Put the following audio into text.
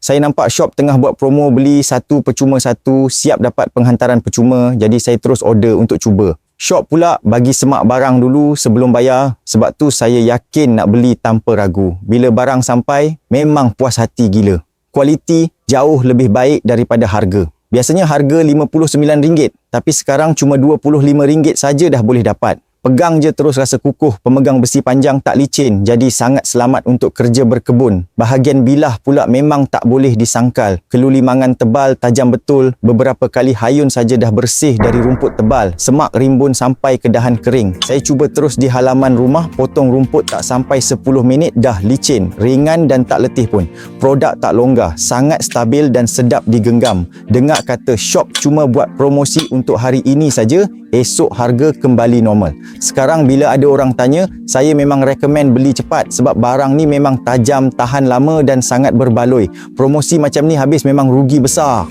Saya nampak shop tengah buat promo beli satu percuma satu, siap dapat penghantaran percuma. Jadi saya terus order untuk cuba. Shop pula bagi semak barang dulu sebelum bayar. Sebab tu saya yakin nak beli tanpa ragu. Bila barang sampai, memang puas hati gila. Kualiti jauh lebih baik daripada harga. Biasanya harga RM59, tapi sekarang cuma RM25 saja dah boleh dapat. Pegang je terus rasa kukuh, pemegang besi panjang tak licin, jadi sangat selamat untuk kerja berkebun. Bahagian bilah pula memang tak boleh disangkal. Kelulimangan tebal, tajam betul, beberapa kali hayun saja dah bersih dari rumput tebal. Semak rimbun sampai ke dahan kering. Saya cuba terus di halaman rumah, potong rumput tak sampai 10 minit dah licin, ringan dan tak letih pun. Produk tak longgar, sangat stabil dan sedap digenggam. Dengar kata shop cuma buat promosi untuk hari ini saja, esok harga kembali normal. Sekarang bila ada orang tanya, saya memang recommend beli cepat sebab barang ni memang tajam, tahan lama dan sangat berbaloi. Promosi macam ni habis memang rugi besar.